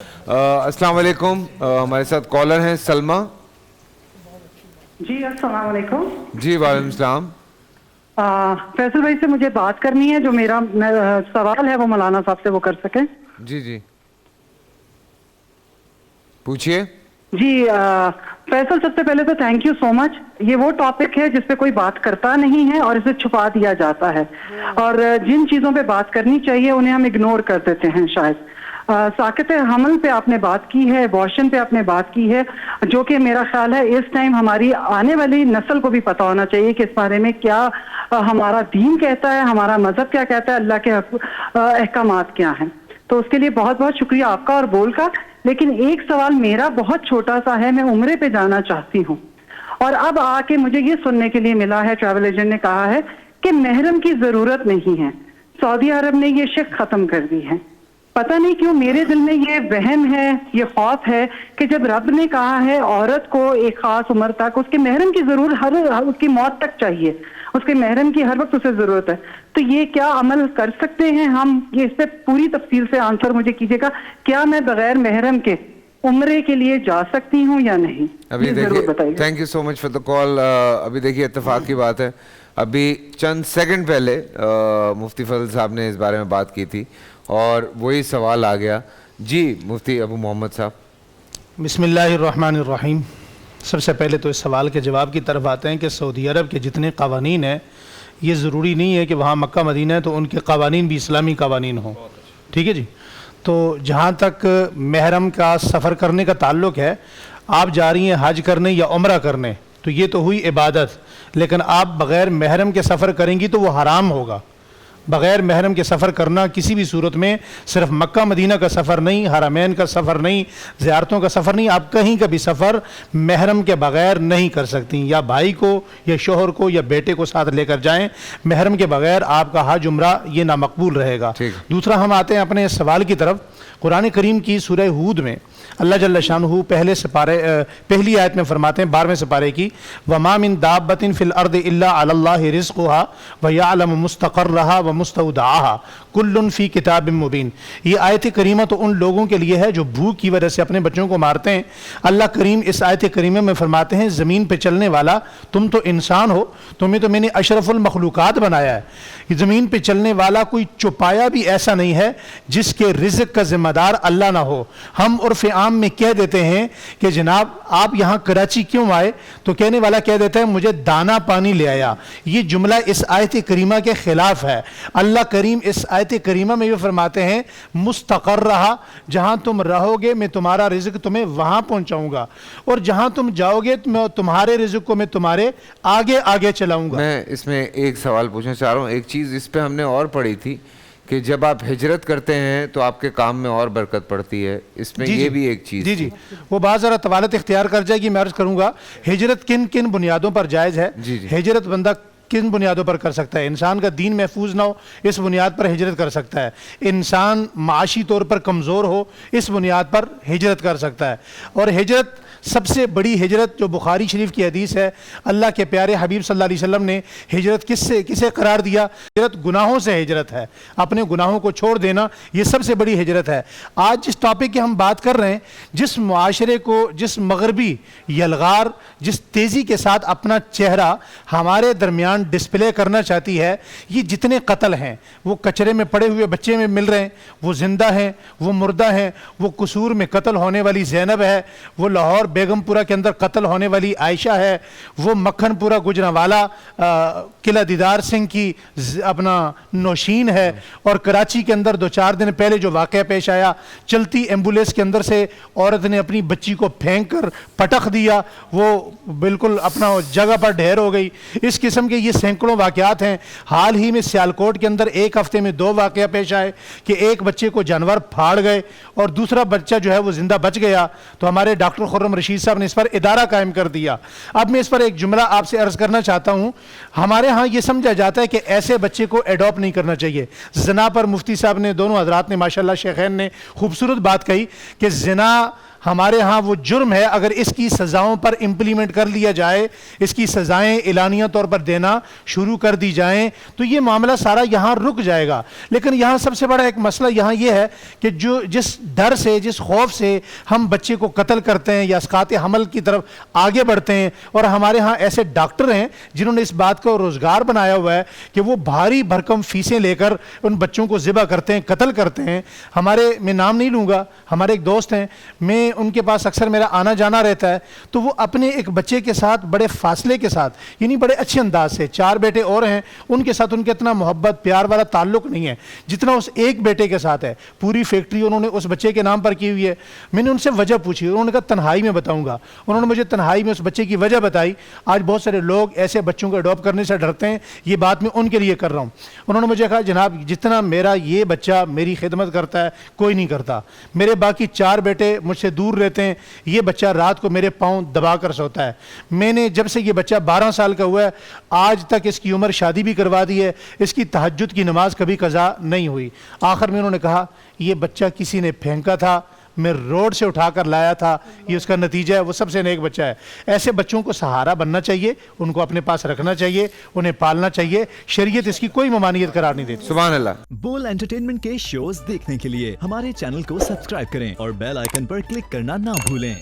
السلام علیکم. ہمارے ساتھ کالر ہیں سلمہ. جی السلام علیکم. جی وعلیکم السلام. فیصل بھائی سے مجھے بات کرنی ہے. جو میرا سوال ہے وہ مولانا صاحب سے وہ کر سکیں. جی جی پوچھیے. جی فیصل سب سے پہلے تو تھینک یو سو مچ. یہ وہ ٹاپک ہے جس پہ کوئی بات کرتا نہیں ہے اور اسے چھپا دیا جاتا ہے, اور جن چیزوں پہ بات کرنی چاہیے انہیں ہم اگنور کر دیتے ہیں. شاید ساکت حمل پہ آپ نے بات کی ہے, ابارشن پہ آپ نے بات کی ہے, جو کہ میرا خیال ہے اس ٹائم ہماری آنے والی نسل کو بھی پتا ہونا چاہیے کہ اس بارے میں کیا ہمارا دین کہتا ہے, ہمارا مذہب کیا کہتا ہے, اللہ کے احکامات کیا ہیں. تو اس کے لیے بہت بہت شکریہ آپ کا اور بول کا. لیکن ایک سوال میرا بہت چھوٹا سا ہے. میں عمرے پہ جانا چاہتی ہوں اور اب آ کے مجھے یہ سننے کے لیے ملا ہے, ٹریول ایجنٹ نے کہا ہے کہ محرم کی ضرورت نہیں ہے. سعودی عرب نے یہ شک ختم کر دی ہے. پتہ نہیں کیوں میرے دل میں یہ وہم ہے, یہ خوف ہے کہ جب رب نے کہا ہے عورت کو ایک خاص عمر تک اس کے محرم کی ضرورت ہر اس کی موت تک چاہیے, اس کے محرم کی ہر وقت اسے ضرورت ہے, تو یہ کیا عمل کر سکتے ہیں ہم؟ یہ اس پہ پوری تفصیل سے آنسر مجھے کیجیے گا. کیا میں بغیر محرم کے عمرے کے لیے جا سکتی ہوں یا نہیں؟ ابھی دیکھیے, thank you so much for the call. ابھی دیکھیے اتفاق کی بات ہے, ابھی چند سیکنڈ پہلے مفتی فضل صاحب نے اس بارے میں بات کی تھی اور وہی سوال آ گیا. جی مفتی ابو محمد صاحب. بسم اللہ الرحمن الرحیم. سب سے پہلے تو اس سوال کے جواب کی طرف آتے ہیں کہ سعودی عرب کے جتنے قوانین ہیں یہ ضروری نہیں ہے کہ وہاں مکہ مدینہ ہے تو ان کے قوانین بھی اسلامی قوانین ہوں. ٹھیک ہے جی. تو جہاں تک محرم کا سفر کرنے کا تعلق ہے, آپ جا رہی ہیں حج کرنے یا عمرہ کرنے تو یہ تو ہوئی عبادت, لیکن آپ بغیر محرم کے سفر کریں گی تو وہ حرام ہوگا. بغیر محرم کے سفر کرنا کسی بھی صورت میں, صرف مکہ مدینہ کا سفر نہیں, حرمین کا سفر نہیں, زیارتوں کا سفر نہیں, آپ کہیں کا بھی سفر محرم کے بغیر نہیں کر سکتی. یا بھائی کو یا شوہر کو یا بیٹے کو ساتھ لے کر جائیں, محرم کے بغیر آپ کا حج عمرہ یہ نامقبول رہے گا. دوسرا ہم آتے ہیں اپنے سوال کی طرف. قرآن کریم کی سورہ ہود میں اللہ جل شانہ پہلی آیت میں فرماتے ہیں 12ویں سپارے کی, وَمَا مِن دَابَّةٍ فِي الْأَرْضِ إِلَّا عَلَى اللَّهِ رِزْقُهَا وَيَعْلَمُ مُسْتَقَرَّهَا وَمُسْتَوْدَعَهَا كُلٌّ فِي كِتَابٍ مُبِينٍ. یہ آیت کریمہ تو ان لوگوں کے لیے ہے جو بھوک کی وجہ سے اپنے بچوں کو مارتے ہیں. اللہ کریم اس آیت کریمہ میں فرماتے ہیں زمین پہ چلنے والا تم تو انسان ہو, تمہیں تو میں نے اشرف المخلوقات بنایا ہے. زمین پہ چلنے والا کوئی چوپایا بھی ایسا نہیں ہے جس کے رزق کا ذمہ دار اللہ نہ ہو. ہم عرف عام میں کہہ دیتے ہیں کہ جناب آپ یہاں کراچی کیوں آئے, تو کہنے والا کہہ دیتا ہے مجھے دانا پانی لے آیا. یہ جملہ اس آیت کریمہ کے خلاف ہے. اللہ کریم اس آیت کریمہ میں یہ فرماتے ہیں مستقر رہا, جہاں تم رہو گے میں تمہارا رزق تمہیں وہاں پہنچاؤں گا, اور جہاں تم جاؤ گے تمہارے رزق کو میں تمہارے آگے آگے چلاؤں گا. میں اس میں ایک سوال پوچھنا چاہ رہا ہوں. ایک چیز اس پہ ہم نے اور پڑھی تھی کہ جب آپ ہجرت کرتے ہیں تو آپ کے کام میں اور برکت پڑتی ہے. اس میں یہ بھی ایک چیز جی وہ بات ذرا طوالت اختیار کر جائے گی. میں عرض کروں گا ہجرت کن کن بنیادوں پر جائز ہے. ہجرت بندہ کن بنیادوں پر کر سکتا ہے؟ انسان کا دین محفوظ نہ ہو اس بنیاد پر ہجرت کر سکتا ہے. انسان معاشی طور پر کمزور ہو اس بنیاد پر ہجرت کر سکتا ہے. اور ہجرت سب سے بڑی ہجرت جو بخاری شریف کی حدیث ہے, اللہ کے پیارے حبیب صلی اللہ علیہ وسلم نے ہجرت کسے قرار دیا؟ ہجرت گناہوں سے ہجرت ہے, اپنے گناہوں کو چھوڑ دینا, یہ سب سے بڑی ہجرت ہے. آج جس ٹاپک کی ہم بات کر رہے ہیں, جس معاشرے کو, جس مغربی یلغار جس تیزی کے ساتھ اپنا چہرہ ہمارے درمیان ڈسپلے کرنا چاہتی ہے, یہ جتنے قتل ہیں وہ کچرے میں پڑے ہوئے بچے میں مل رہے ہیں, وہ زندہ ہیں, وہ مردہ ہیں, وہ قصور میں قتل ہونے والی زینب ہے, وہ لاہور بیگم پورہ کے اندر قتل ہونے والی عائشہ ہے, وہ مکھن پورہ گجرانوالا قلعہ دیدار سنگھ کی اپنا نوشین ہے, اور کراچی کے اندر 2-4 دن پہلے جو واقعہ پیش آیا, چلتی ایمبولینس کے اندر سے عورت نے اپنی بچی کو پھینک کر پٹخ دیا, وہ بالکل اپنا جگہ پر ڈھیر ہو گئی. اس قسم کے یہ سینکڑوں واقعات ہیں. حال ہی میں سیالکوٹ کے اندر ایک ہفتے میں 2 واقعہ پیش آئے کہ ایک بچے کو جانور پھاڑ گئے اور دوسرا بچہ جو ہے وہ زندہ بچ گیا. تو ہمارے ڈاکٹر خرم رشید صاحب نے اس پر ادارہ قائم کر دیا. اب میں اس پر ایک جملہ آپ سے عرض کرنا چاہتا ہوں. ہمارے ہاں یہ سمجھا جاتا ہے کہ ایسے بچے کو ایڈاپٹ نہیں کرنا چاہیے. زنا پر مفتی صاحب نے, دونوں حضرات نے ماشاءاللہ شیخین نے خوبصورت بات کہی کہ زنا ہمارے ہاں وہ جرم ہے، اگر اس کی سزاؤں پر امپلیمنٹ کر لیا جائے، اس کی سزائیں اعلانیہ طور پر دینا شروع کر دی جائیں تو یہ معاملہ سارا یہاں رک جائے گا۔ لیکن یہاں سب سے بڑا ایک مسئلہ یہاں یہ ہے کہ جس ڈر سے، جس خوف سے ہم بچے کو قتل کرتے ہیں یا اسقاط حمل کی طرف آگے بڑھتے ہیں، اور ہمارے ہاں ایسے ڈاکٹر ہیں جنہوں نے اس بات کو روزگار بنایا ہوا ہے کہ وہ بھاری بھرکم فیسیں لے کر ان بچوں کو ذبح کرتے ہیں، قتل کرتے ہیں۔ میں نام نہیں لوں گا، ہمارے ایک دوست ہیں، میں ان کے پاس اکثر میرا آنا جانا رہتا ہے، تو وہ اپنے ایک بچے کے ساتھ بڑے فاصلے کے ساتھ، یعنی بڑے اچھے انداز سے، 4 بیٹے اور ہیں، ان کے ساتھ ان کے اتنا محبت پیار والا تعلق نہیں ہے جتنا اس ایک بیٹے کے ساتھ ہے۔ پوری فیکٹری انہوں نے اس بچے کے نام پر کی ہوئی ہے۔ میں نے ان سے وجہ پوچھی، انہوں نے کہا تنہائی میں بتاؤں گا۔ انہوں نے مجھے تنہائی میں اس بچے کی وجہ بتائی۔ آج بہت سارے لوگ ایسے بچوں کو اڈاپٹ کرنے سے ڈرتے ہیں، یہ بات میں ان کے لیے کر رہا ہوں۔ انہوں نے مجھے کہا جناب جتنا میرا یہ بچہ میری خدمت کرتا ہے کوئی نہیں کرتا، میرے باقی 4 بیٹے مجھ سے دور رہتے ہیں، یہ بچہ رات کو میرے پاؤں دبا کر سوتا ہے۔ میں نے جب سے یہ بچہ 12 سال کا ہوا ہے آج تک اس کی عمر شادی بھی کروا دی ہے، اس کی تہجد کی نماز کبھی قضا نہیں ہوئی۔ آخر میں انہوں نے کہا یہ بچہ کسی نے پھینکا تھا، میں روڈ سے اٹھا کر لایا تھا، یہ اس کا نتیجہ ہے، وہ سب سے نیک بچہ ہے۔ ایسے بچوں کو سہارا بننا چاہیے، ان کو اپنے پاس رکھنا چاہیے، انہیں پالنا چاہیے، شریعت اس کی کوئی ممانعت قرار نہیں دیتی۔ سبحان اللہ۔ بول انٹرٹینمنٹ کے شوز دیکھنے کے لیے ہمارے چینل کو سبسکرائب کریں اور بیل آئیکن پر کلک کرنا نہ بھولیں۔